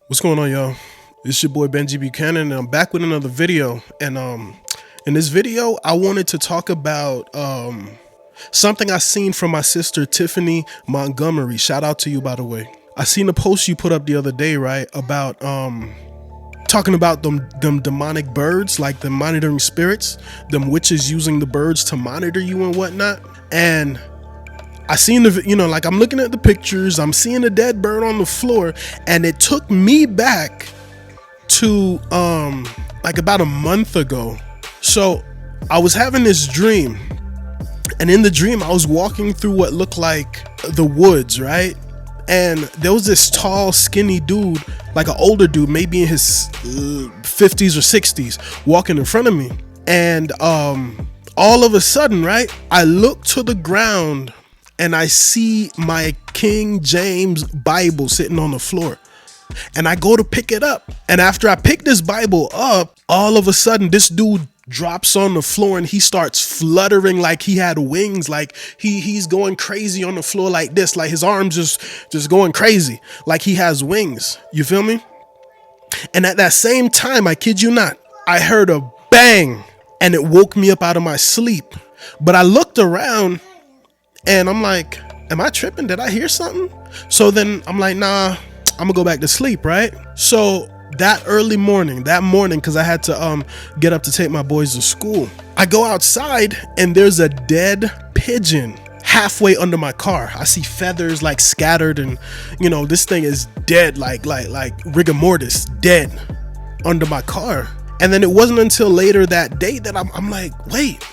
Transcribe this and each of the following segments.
What's going on, y'all? It's your boy Benji Buchanan, and I'm back with another video. And in this video, I wanted to talk about something I seen from my sister Tiffany Montgomery. Shout out to you, by the way. I seen a post you put up the other day, right, about talking about them demonic birds, like the monitoring spirits, them witches using the birds to monitor you and whatnot. And I seen the, like I'm looking at the pictures, I'm seeing a dead bird on the floor, and it took me back to like about a month ago. So I was having this dream, and in the dream I was walking through what looked like the woods, right? And there was this tall, skinny dude, like an older dude, maybe in his 50s or 60s, walking in front of me. And all of a sudden, right, I look to the ground and I see my King James Bible sitting on the floor. And I go to pick it up. And after I pick this Bible up, all of a sudden this dude drops on the floor and he starts fluttering like he had wings, like he's going crazy on the floor like this, like his arms just going crazy, like he has wings. You feel me? And at that same time, I kid you not, I heard a bang and it woke me up out of my sleep. But I looked around and I'm like, am I tripping? Did I hear something? So then I'm like, nah, I'm gonna go back to sleep, right? So that early morning, because I had to get up to take my boys to school, I go outside and there's a dead pigeon halfway under my car. I see feathers like scattered, and this thing is dead, like rigor mortis, dead under my car. And then it wasn't until later that day that I'm like, wait,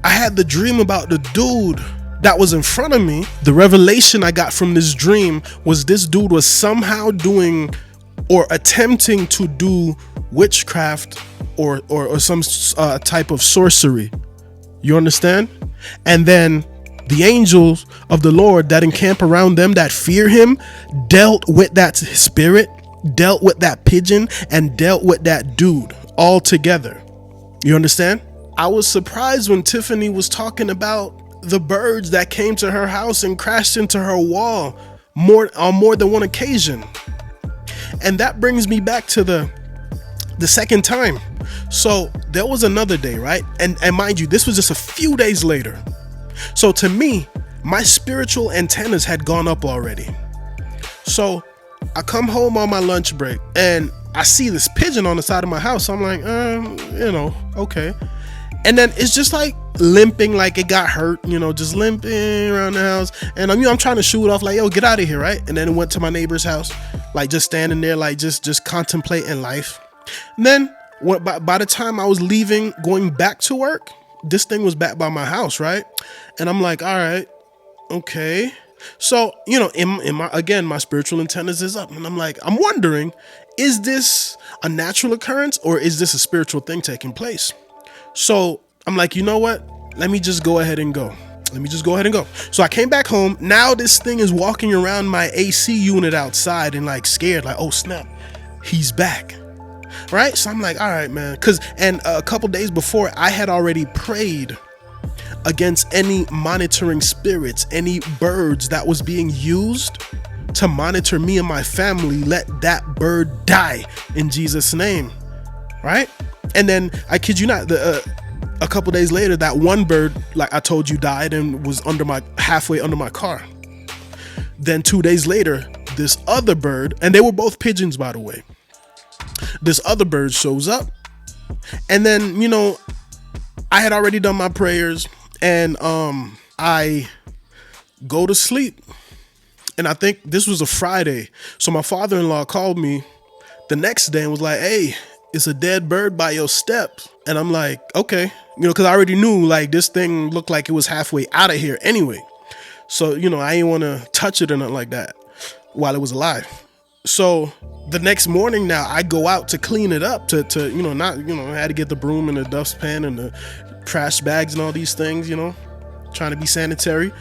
I had the dream about the dude that was in front of me. The revelation I got from this dream was this dude was somehow doing or attempting to do witchcraft or some type of sorcery. You understand? And then the angels of the Lord that encamp around them that fear him dealt with that spirit, dealt with that pigeon, and dealt with that dude all together. You understand? I was surprised when Tiffany was talking about the birds that came to her house and crashed into her wall on more than one occasion. And that brings me back to the second time. So there was another day, right? And mind you, this was just a few days later. So to me, my spiritual antennas had gone up already. So I come home on my lunch break and I see this pigeon on the side of my house. I'm like, okay. And then it's just like limping, like it got hurt, just limping around the house. And I'm trying to shoo it off, like, yo, get out of here, right? And then it went to my neighbor's house, like just standing there, like just contemplating life. And then by the time I was leaving, going back to work, this thing was back by my house, right? And I'm like, all right, okay. So, in my spiritual antennas is up, and I'm like, I'm wondering, is this a natural occurrence or is this a spiritual thing taking place? So I'm like, you know what? Let me just go ahead and go. So I came back home. Now this thing is walking around my AC unit outside and like scared, like, oh snap, he's back. Right? So I'm like, all right, man. And a couple days before, I had already prayed against any monitoring spirits, any birds that was being used to monitor me and my family. Let that bird die in Jesus' name. Right? And then I kid you not, a couple days later, that one bird, like I told you, died and was halfway under my car. Then 2 days later, this other bird, and they were both pigeons, by the way. This other bird shows up, and then I had already done my prayers, and I go to sleep. And I think this was a Friday, so my father-in-law called me the next day and was like, hey, it's a dead bird by your steps. And I'm like, okay, because I already knew like this thing looked like it was halfway out of here anyway. So, I didn't want to touch it or nothing like that while it was alive. So the next morning now I go out to clean it up to I had to get the broom and the dustpan and the trash bags and all these things, trying to be sanitary.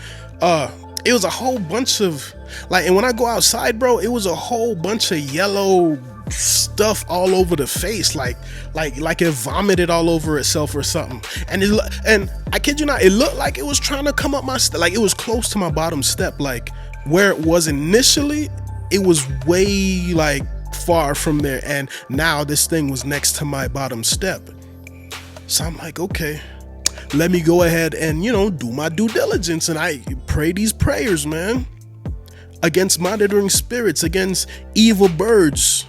It was a whole bunch of and when I go outside, bro, it was a whole bunch of yellow stuff all over the face, like it vomited all over itself or something. And I kid you not, it looked like it was trying to come up my like it was close to my bottom step, like where it was initially. It was way like far from there, and now this thing was next to my bottom step. So I'm like, okay, let me go ahead and, do my due diligence. And I pray these prayers, man, against monitoring spirits, against evil birds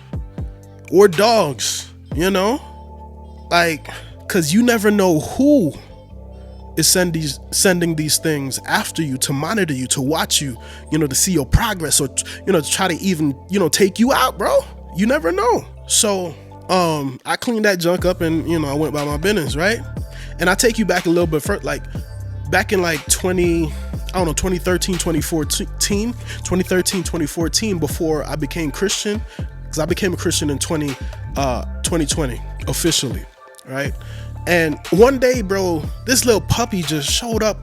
or dogs, like, because you never know who is sending these things after you to monitor you, to watch you, to see your progress, or, to try to even, take you out, bro. You never know. So I cleaned that junk up and, I went by my business, right? And I take you back a little bit further, like back in like 2013, 2014, before I became Christian, because I became a Christian in 2020 officially, right? And one day, bro, this little puppy just showed up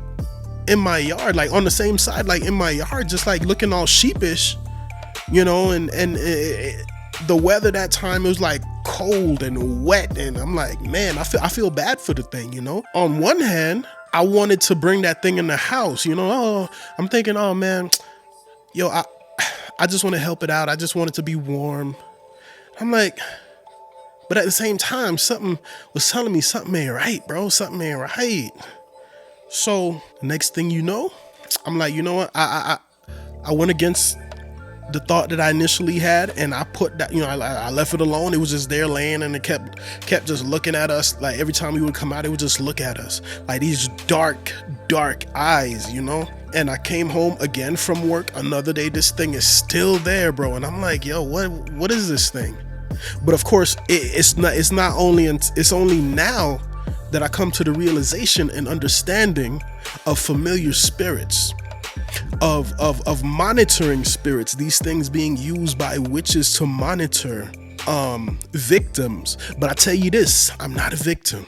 in my yard, like on the same side, like in my yard, just like looking all sheepish, and the weather that time, it was like cold and wet, and I'm like, man, I feel bad for the thing, On one hand, I wanted to bring that thing in the house, I'm thinking, oh man, I just want to help it out. I just want it to be warm. I'm like, but at the same time, something was telling me something ain't right, bro. Something ain't right. So the next thing you know, I'm like, you know what? I went against the thought that I initially had, and I put that, I left it alone. It was just there laying, and it kept just looking at us. Like every time we would come out, it would just look at us like these dark eyes, And I came home again from work another day. This thing is still there, bro. And I'm like, yo, what is this thing? But of course, it's only now that I come to the realization and understanding of familiar spirits, of monitoring spirits, these things being used by witches to monitor victims. But I tell you this, I'm not a victim.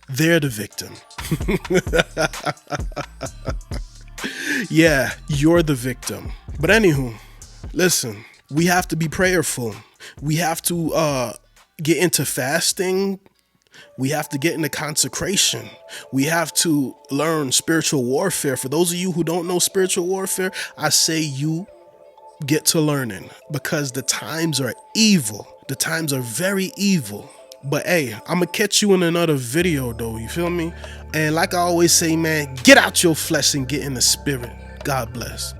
They're the victim. Yeah, you're the victim. But anywho, listen, we have to be prayerful. We have to get into fasting. We have to get into consecration. We have to learn spiritual warfare. For those of you who don't know spiritual warfare, I say you get to learning, because the times are evil. The times are very evil. But hey, I'm gonna catch you in another video though, you feel me? And like I always say, man, get out your flesh and get in the spirit. God bless.